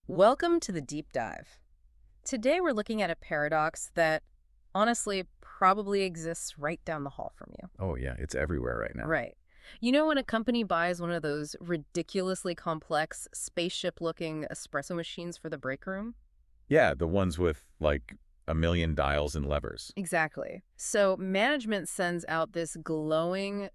Welcome to the deep dive. Today we're looking at a paradox that honestly probably exists right down the hall from you. Oh, yeah, it's everywhere right now. Right. You know when a company buys one of those ridiculously complex spaceship-looking espresso machines for the break room? Yeah, the ones with, like, a million dials and levers. Exactly. So management sends out this glowing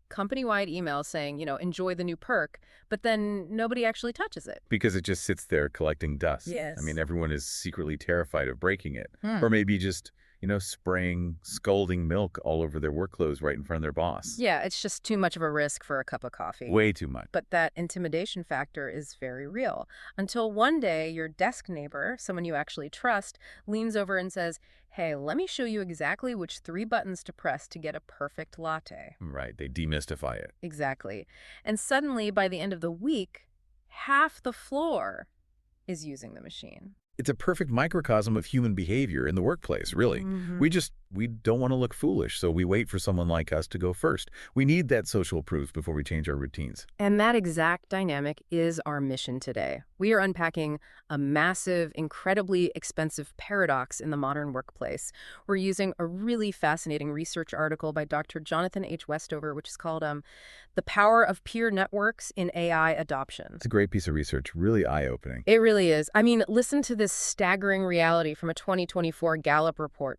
company-wide email saying, enjoy the new perk, but then nobody actually touches it. Because it just sits there collecting dust. I Yes. mean, everyone is secretly terrified of breaking it. Hmm. Or maybe just, spraying scalding milk all over their work clothes right in front of their boss. Yeah, it's just too much of a risk for a cup of coffee. Way too much. But that intimidation factor is very real. Until one day, your desk neighbor, someone you actually trust, leans over and says, hey, let me show you exactly which 3 buttons to press to get a perfect latte. Right, they demystify it. Exactly. And suddenly, by the end of the week, half the floor is using the machine. It's a perfect microcosm of human behavior in the workplace, really. Mm-hmm. We don't want to look foolish, so we wait for someone like us to go first. We need that social proof before we change our routines. And that exact dynamic is our mission today. We are unpacking a massive, incredibly expensive paradox in the modern workplace. We're using a really fascinating research article by Dr. Jonathan H. Westover, which is called The Power of Peer Networks in AI Adoption. It's a great piece of research, really eye-opening. It really is. I mean, listen to this staggering reality from a 2024 Gallup report.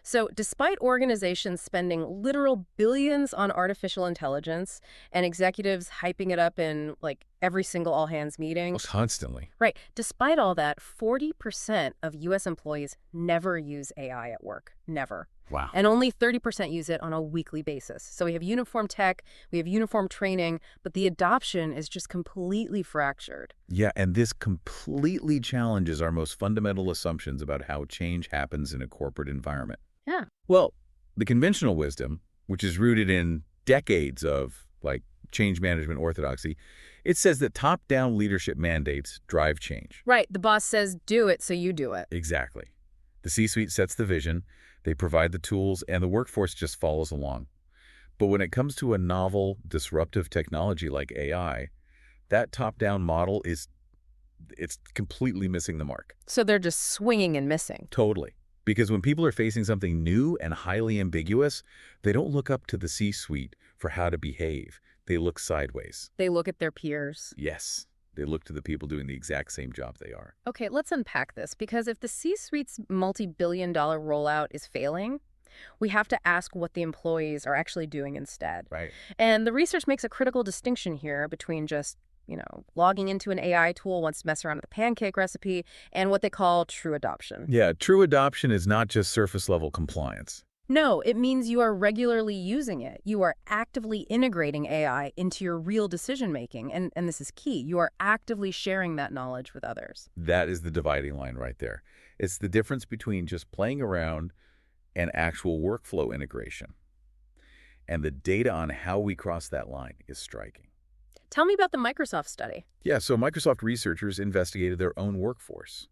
So, despite organizations spending literal billions on artificial intelligence and executives hyping it up in every single all-hands meeting, Constantly. right, despite all that, 40% of U.S. employees never use AI at work. Never. Wow. And only 30% use it on a weekly basis. So we have uniform tech, we have uniform training, but the adoption is just completely fractured. Yeah, and this completely challenges our most fundamental assumptions about how change happens in a corporate environment. Yeah. Well, the conventional wisdom, which is rooted in decades of, change management orthodoxy, it says that top-down leadership mandates drive change. Right. The boss says, do it, so you do it. Exactly. The C-suite sets the vision, they provide the tools, and the workforce just follows along. But when it comes to a novel, disruptive technology like AI, that top-down model it's completely missing the mark. So they're just swinging and missing. Totally. Because when people are facing something new and highly ambiguous, they don't look up to the C-suite for how to behave. They look sideways. They look at their peers. Yes. They look to the people doing the exact same job they are. Okay, let's unpack this, because if the C-suite's multi-billion-dollar rollout is failing, we have to ask what the employees are actually doing instead. Right. And the research makes a critical distinction here between just, logging into an AI tool wants to mess around with the pancake recipe and what they call true adoption. Yeah, true adoption is not just surface-level compliance. No, it means you are regularly using it. You are actively integrating AI into your real decision-making. And this is key. You are actively sharing that knowledge with others. That is the dividing line right there. It's the difference between just playing around and actual workflow integration. And the data on how we cross that line is striking. Tell me about the Microsoft study. Yeah, so Microsoft researchers investigated their own workforce.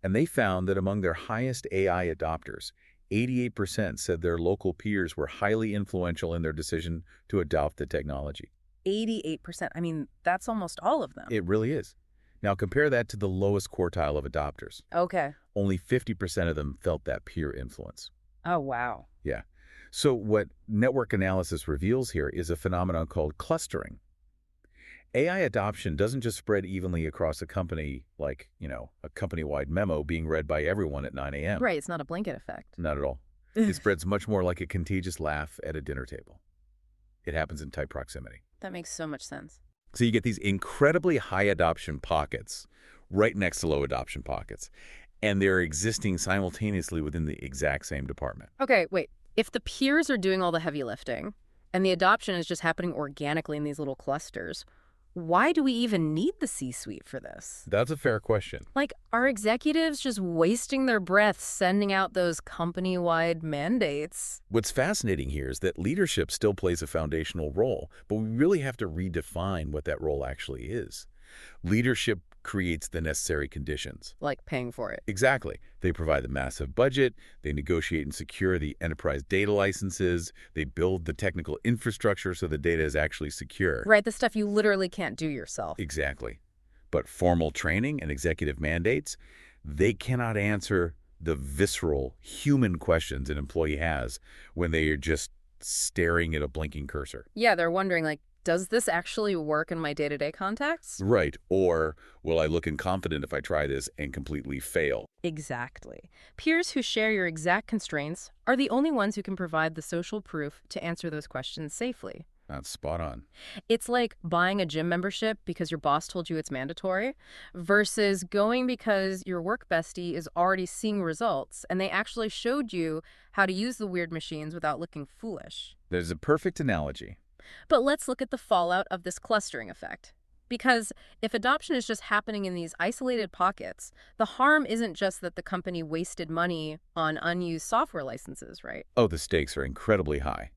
And they found that among their highest AI adopters, 88% said their local peers were highly influential in their decision to adopt the technology. 88%. I mean, that's almost all of them. It really is. Now compare that to the lowest quartile of adopters. Okay. Only 50% of them felt that peer influence. Oh, wow. Yeah. So what network analysis reveals here is a phenomenon called clustering. AI adoption doesn't just spread evenly across a company like, a company-wide memo being read by everyone at 9 a.m. Right, it's not a blanket effect. Not at all. It spreads much more like a contagious laugh at a dinner table. It happens in tight proximity. That makes so much sense. So you get these incredibly high adoption pockets right next to low adoption pockets, and they're existing simultaneously within the exact same department. Okay, wait. If the peers are doing all the heavy lifting and the adoption is just happening organically in these little clusters, why do we even need the C-suite for this? That's a fair question. Are executives just wasting their breath sending out those company-wide mandates? What's fascinating here is that leadership still plays a foundational role, but we really have to redefine what that role actually is. Leadership creates the necessary conditions. Like paying for it. Exactly. They provide the massive budget, they negotiate and secure the enterprise data licenses, they build the technical infrastructure so the data is actually secure. Right, the stuff you literally can't do yourself. Exactly. But formal training and executive mandates, they cannot answer the visceral human questions an employee has when they are just staring at a blinking cursor. Yeah, they're wondering, like, does this actually work in my day-to-day context? Right. Or will I look incompetent if I try this and completely fail? Exactly. Peers who share your exact constraints are the only ones who can provide the social proof to answer those questions safely. That's spot on. It's like buying a gym membership because your boss told you it's mandatory versus going because your work bestie is already seeing results and they actually showed you how to use the weird machines without looking foolish. There's a perfect analogy. But let's look at the fallout of this clustering effect. Because if adoption is just happening in these isolated pockets, the harm isn't just that the company wasted money on unused software licenses, right? Oh, the stakes are incredibly high,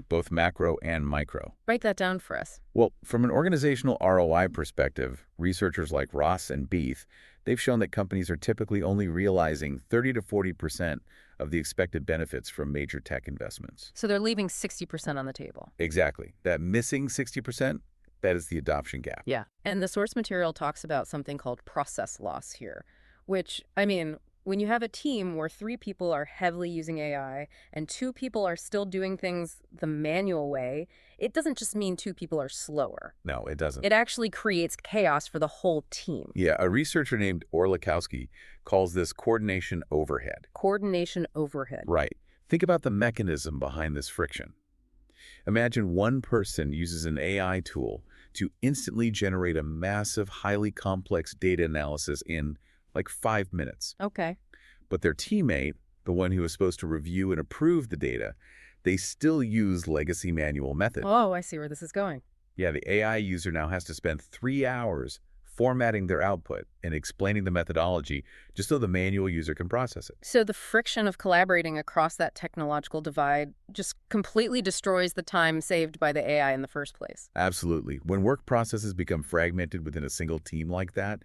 both macro and micro. Write that down for us. Well, from an organizational ROI perspective, researchers like Ross and Beath, they've shown that companies are typically only realizing 30 to 40% of the expected benefits from major tech investments. So they're leaving 60% on the table. Exactly. That missing 60%, that is the adoption gap. Yeah. And the source material talks about something called process loss here, which, I mean, when you have a team where 3 people are heavily using AI and 2 people are still doing things the manual way, it doesn't just mean 2 people are slower. No, it doesn't. It actually creates chaos for the whole team. Yeah, a researcher named Orlikowski calls this coordination overhead. Coordination overhead. Right. Think about the mechanism behind this friction. Imagine one person uses an AI tool to instantly generate a massive, highly complex data analysis in like 5 minutes. Okay. But their teammate, the one who is supposed to review and approve the data, they still use legacy manual method. Oh, I see where this is going. Yeah, the AI user now has to spend 3 hours formatting their output and explaining the methodology just so the manual user can process it. So the friction of collaborating across that technological divide just completely destroys the time saved by the AI in the first place. Absolutely. When work processes become fragmented within a single team like that,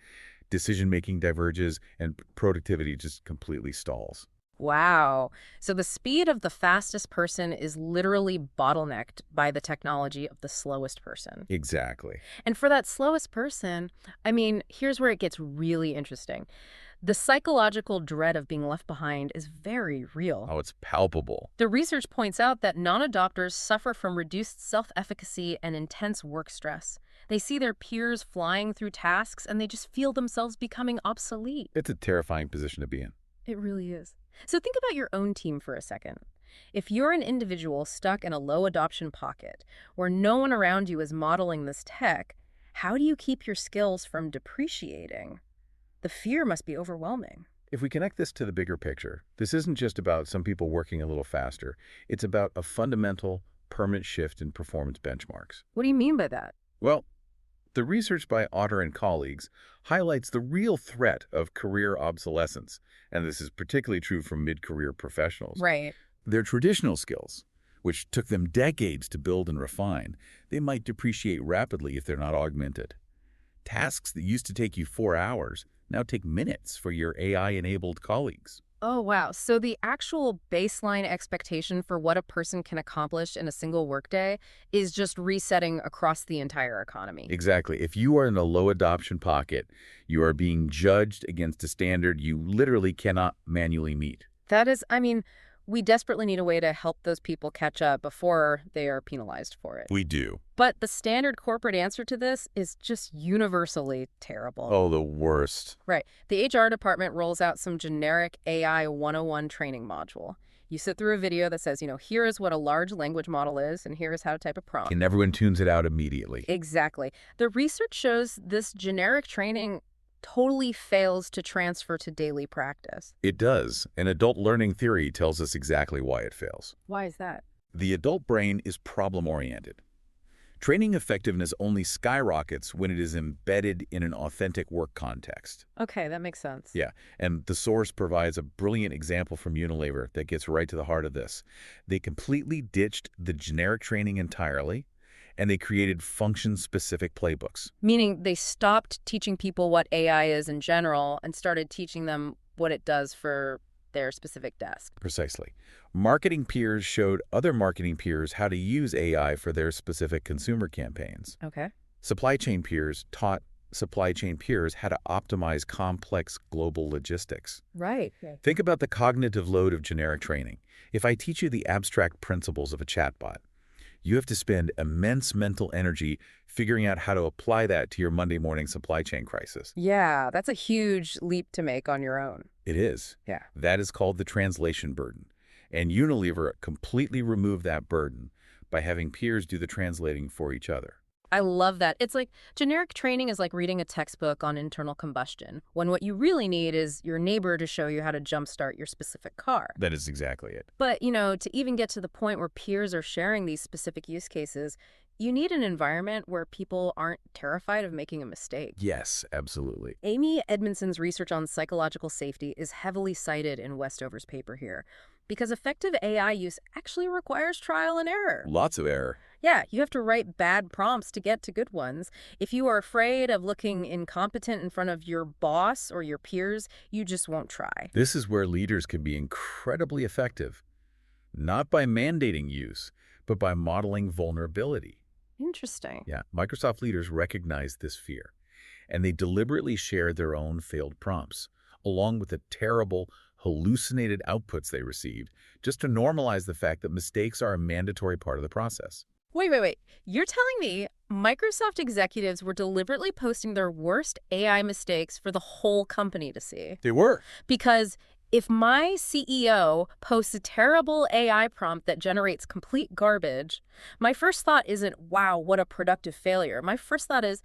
decision-making diverges and productivity just completely stalls. Wow. So the speed of the fastest person is literally bottlenecked by the technology of the slowest person. Exactly. And for that slowest person, I mean, here's where it gets really interesting. The psychological dread of being left behind is very real. Oh, it's palpable. The research points out that non-adopters suffer from reduced self-efficacy and intense work stress. They see their peers flying through tasks and they just feel themselves becoming obsolete. It's a terrifying position to be in. It really is. So think about your own team for a second. If you're an individual stuck in a low adoption pocket where no one around you is modeling this tech, how do you keep your skills from depreciating? The fear must be overwhelming. If we connect this to the bigger picture, this isn't just about some people working a little faster. It's about a fundamental, permanent shift in performance benchmarks. What do you mean by that? Well, the research by Otter and colleagues highlights the real threat of career obsolescence, and this is particularly true for mid-career professionals. Right. Their traditional skills, which took them decades to build and refine, they might depreciate rapidly if they're not augmented. Tasks that used to take you 4 hours now take minutes for your AI-enabled colleagues. Oh, wow. So the actual baseline expectation for what a person can accomplish in a single workday is just resetting across the entire economy. Exactly. If you are in a low adoption pocket, you are being judged against a standard you literally cannot manually meet. That is, I mean, we desperately need a way to help those people catch up before they are penalized for it. We do. But the standard corporate answer to this is just universally terrible. Oh, the worst. Right. The HR department rolls out some generic AI 101 training module. You sit through a video that says, here is what a large language model is, and here is how to type a prompt. And everyone tunes it out immediately. Exactly. The research shows this generic training totally fails to transfer to daily practice. It does, and adult learning theory tells us exactly why it fails. Why is that? The adult brain is problem-oriented. Training effectiveness only skyrockets when it is embedded in an authentic work context. Okay, that makes sense. Yeah, and the source provides a brilliant example from Unilever that gets right to the heart of this. They completely ditched the generic training entirely, and they created function-specific playbooks. Meaning they stopped teaching people what AI is in general and started teaching them what it does for their specific desk. Precisely. Marketing peers showed other marketing peers how to use AI for their specific consumer campaigns. Okay. Supply chain peers taught supply chain peers how to optimize complex global logistics. Right. Yeah. Think about the cognitive load of generic training. If I teach you the abstract principles of a chatbot, you have to spend immense mental energy figuring out how to apply that to your Monday morning supply chain crisis. Yeah, that's a huge leap to make on your own. It is. Yeah. That is called the translation burden. And Unilever completely removed that burden by having peers do the translating for each other. I love that. It's like generic training is like reading a textbook on internal combustion, when what you really need is your neighbor to show you how to jumpstart your specific car. That is exactly it. But, to even get to the point where peers are sharing these specific use cases, you need an environment where people aren't terrified of making a mistake. Yes, absolutely. Amy Edmondson's research on psychological safety is heavily cited in Westover's paper here, because effective AI use actually requires trial and error. Lots of error. Yeah, you have to write bad prompts to get to good ones. If you are afraid of looking incompetent in front of your boss or your peers, you just won't try. This is where leaders can be incredibly effective, not by mandating use, but by modeling vulnerability. Interesting. Yeah, Microsoft leaders recognize this fear, and they deliberately share their own failed prompts, along with the terrible, hallucinated outputs they received, just to normalize the fact that mistakes are a mandatory part of the process. Wait. You're telling me Microsoft executives were deliberately posting their worst AI mistakes for the whole company to see? They were. Because if my CEO posts a terrible AI prompt that generates complete garbage, my first thought isn't, wow, what a productive failure. My first thought is,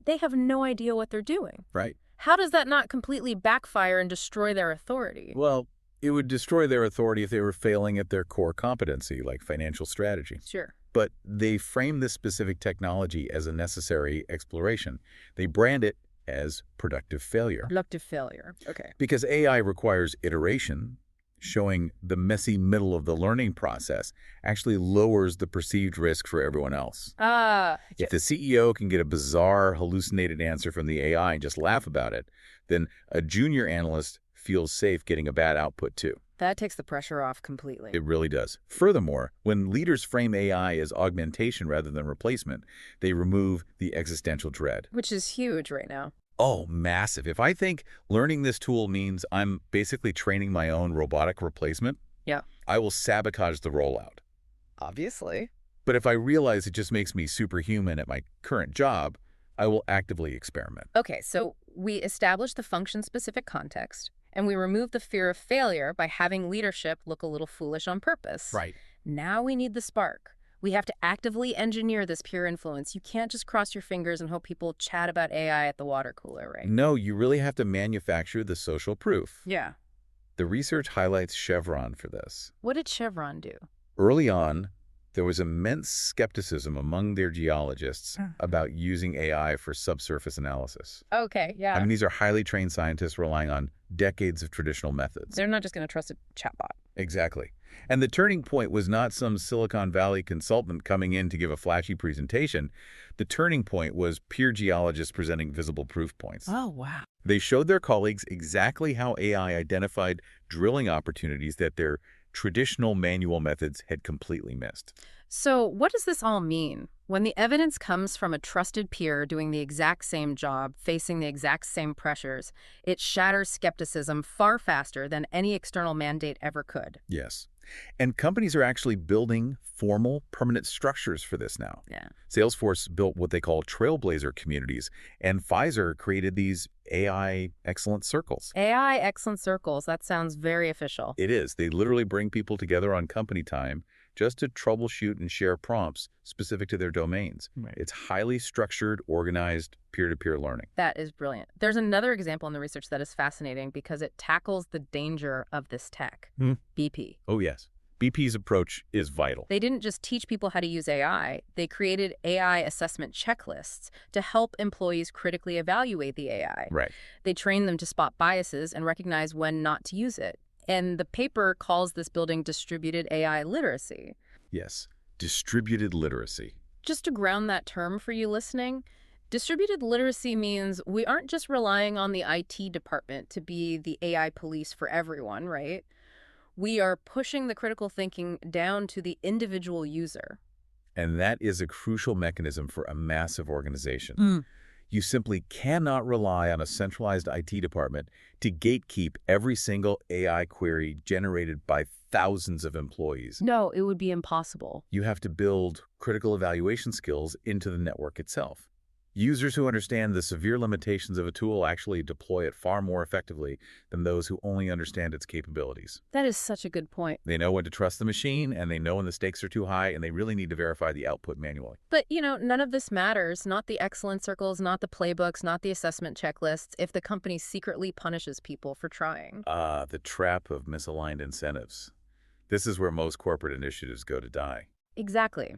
they have no idea what they're doing. Right. How does that not completely backfire and destroy their authority? Well, it would destroy their authority if they were failing at their core competency, like financial strategy. Sure. But they frame this specific technology as a necessary exploration. They brand it as productive failure. Productive failure. Okay. Because AI requires iteration, showing the messy middle of the learning process actually lowers the perceived risk for everyone else. If the CEO can get a bizarre, hallucinated answer from the AI and just laugh about it, then a junior analyst feels safe getting a bad output too. that takes the pressure off completely. It really does. Furthermore, when leaders frame AI as augmentation rather than replacement, they remove the existential dread. Which is huge right now. Oh, massive. If I think learning this tool means I'm basically training my own robotic replacement, Yeah. I will sabotage the rollout. Obviously. But if I realize it just makes me superhuman at my current job, I will actively experiment. Okay, so we establish the function-specific context, and we remove the fear of failure by having leadership look a little foolish on purpose. Right. Now we need the spark. We have to actively engineer this peer influence. You can't just cross your fingers and hope people chat about AI at the water cooler, right? No, you really have to manufacture the social proof. Yeah. The research highlights Chevron for this. What did Chevron do? Early on, there was immense skepticism among their geologists about using AI for subsurface analysis. Okay, yeah. I mean, these are highly trained scientists relying on decades of traditional methods. They're not just going to trust a chatbot. Exactly. And the turning point was not some Silicon Valley consultant coming in to give a flashy presentation. The turning point was peer geologists presenting visible proof points. Oh, wow. They showed their colleagues exactly how AI identified drilling opportunities that their traditional manual methods had completely missed. So what does this all mean? When the evidence comes from a trusted peer doing the exact same job, facing the exact same pressures, it shatters skepticism far faster than any external mandate ever could. Yes. And companies are actually building formal, permanent structures for this now. Yeah. Salesforce built what they call trailblazer communities, and Pfizer created these AI excellence circles. AI excellence circles, that sounds very official. It is. They literally bring people together on company time just to troubleshoot and share prompts specific to their domains. Right. It's highly structured, organized, peer-to-peer learning. That is brilliant. There's another example in the research that is fascinating because it tackles the danger of this tech. BP. Oh, yes. BP's approach is vital. They didn't just teach people how to use AI. They created AI assessment checklists to help employees critically evaluate the AI. Right. They trained them to spot biases and recognize when not to use it. And the paper calls this building distributed AI literacy. Yes. Distributed literacy. Just to ground that term for you listening, distributed literacy means we aren't just relying on the IT department to be the AI police for everyone, right? We are pushing the critical thinking down to the individual user. And that is a crucial mechanism for a massive organization. You simply cannot rely on a centralized IT department to gatekeep every single AI query generated by thousands of employees. No, it would be impossible. You have to build critical evaluation skills into the network itself. Users who understand the severe limitations of a tool actually deploy it far more effectively than those who only understand its capabilities. That is such a good point. They know when to trust the machine, and they know when the stakes are too high, and they really need to verify the output manually. But, none of this matters. Not the excellence circles, not the playbooks, not the assessment checklists, if the company secretly punishes people for trying. The trap of misaligned incentives. This is where most corporate initiatives go to die. Exactly.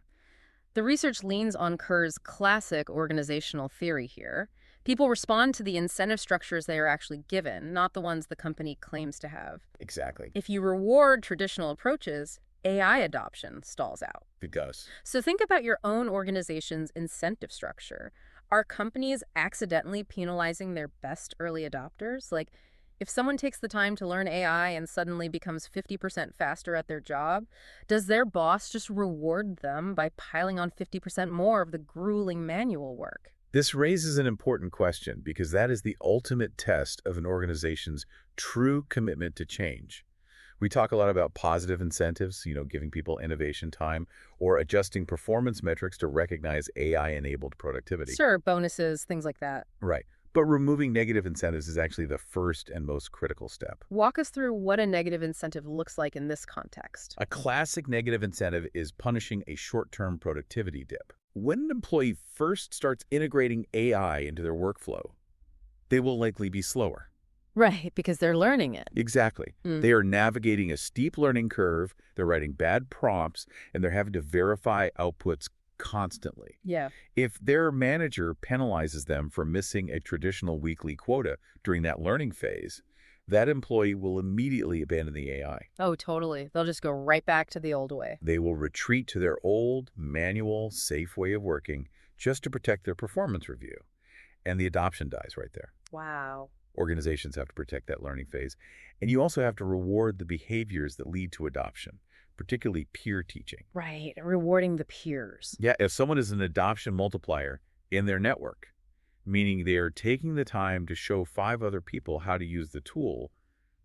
The research leans on Kerr's classic organizational theory here. People respond to the incentive structures they are actually given, not the ones the company claims to have. Exactly. If you reward traditional approaches, AI adoption stalls out. It does. So think about your own organization's incentive structure. Are companies accidentally penalizing their best early adopters? Like, if someone takes the time to learn AI and suddenly becomes 50% faster at their job, does their boss just reward them by piling on 50% more of the grueling manual work? This raises an important question because that is the ultimate test of an organization's true commitment to change. We talk a lot about positive incentives, giving people innovation time, or adjusting performance metrics to recognize AI-enabled productivity. Sure, bonuses, things like that. Right. But removing negative incentives is actually the first and most critical step. Walk us through what a negative incentive looks like in this context. A classic negative incentive is punishing a short-term productivity dip. When an employee first starts integrating AI into their workflow, they will likely be slower. Right, because they're learning it. Exactly. They are navigating a steep learning curve, they're writing bad prompts, and they're having to verify outputs constantly. Yeah. If their manager penalizes them for missing a traditional weekly quota during that learning phase, that employee will immediately abandon the AI. Oh, totally. They'll just go right back to the old way. They will retreat to their old, manual, safe way of working just to protect their performance review. And the adoption dies right there. Wow. Organizations have to protect that learning phase. And you also have to reward the behaviors that lead to adoption, particularly peer teaching. Right, rewarding the peers. Yeah, if someone is an adoption multiplier in their network, meaning they are taking the time to show 5 other people how to use the tool,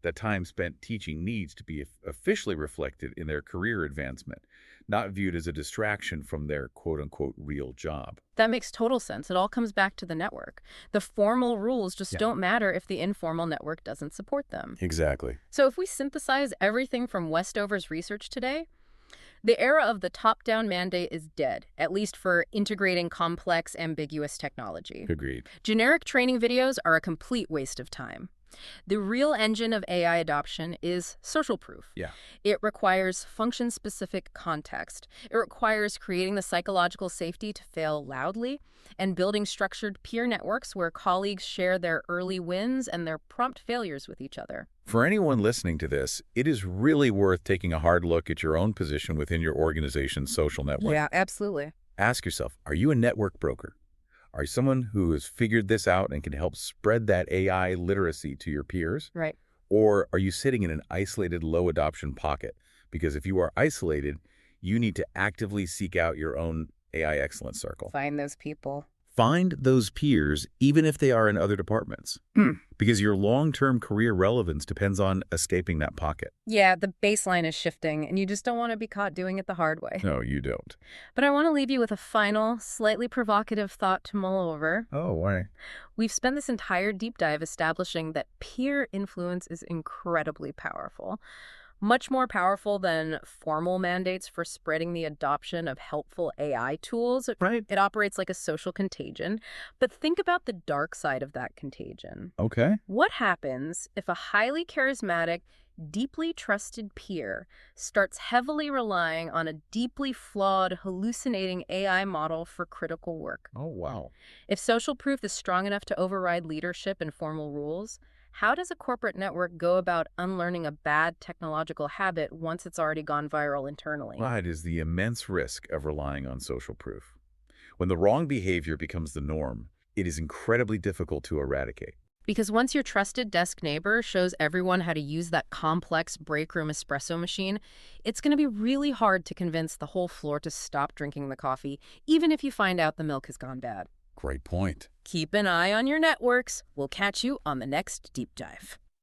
that time spent teaching needs to be officially reflected in their career advancement, not viewed as a distraction from their quote-unquote real job. That makes total sense. It all comes back to the network. The formal rules just don't matter if the informal network doesn't support them. Exactly. So if we synthesize everything from Westover's research today, the era of the top-down mandate is dead, at least for integrating complex, ambiguous technology. Agreed. Generic training videos are a complete waste of time. The real engine of AI adoption is social proof. Yeah. It requires function-specific context. It requires creating the psychological safety to fail loudly and building structured peer networks where colleagues share their early wins and their prompt failures with each other. For anyone listening to this, it is really worth taking a hard look at your own position within your organization's social network. Yeah, absolutely. Ask yourself, are you a network broker? Are you someone who has figured this out and can help spread that AI literacy to your peers? Right. Or are you sitting in an isolated low adoption pocket? Because if you are isolated, you need to actively seek out your own AI excellence circle. Find those people. Find those peers, even if they are in other departments, because your long-term career relevance depends on escaping that pocket. Yeah, the baseline is shifting, and you just don't want to be caught doing it the hard way. No, you don't. But I want to leave you with a final, slightly provocative thought to mull over. Oh, why? We've spent this entire deep dive establishing that peer influence is incredibly powerful. Much more powerful than formal mandates for spreading the adoption of helpful AI tools. Right. It operates like a social contagion. But think about the dark side of that contagion. Okay. What happens if a highly charismatic, deeply trusted peer starts heavily relying on a deeply flawed, hallucinating AI model for critical work? Oh, wow. If social proof is strong enough to override leadership and formal rules, how does a corporate network go about unlearning a bad technological habit once it's already gone viral internally? Well, it is the immense risk of relying on social proof. When the wrong behavior becomes the norm, it is incredibly difficult to eradicate. Because once your trusted desk neighbor shows everyone how to use that complex break room espresso machine, it's going to be really hard to convince the whole floor to stop drinking the coffee, even if you find out the milk has gone bad. Great point. Keep an eye on your networks. We'll catch you on the next deep dive.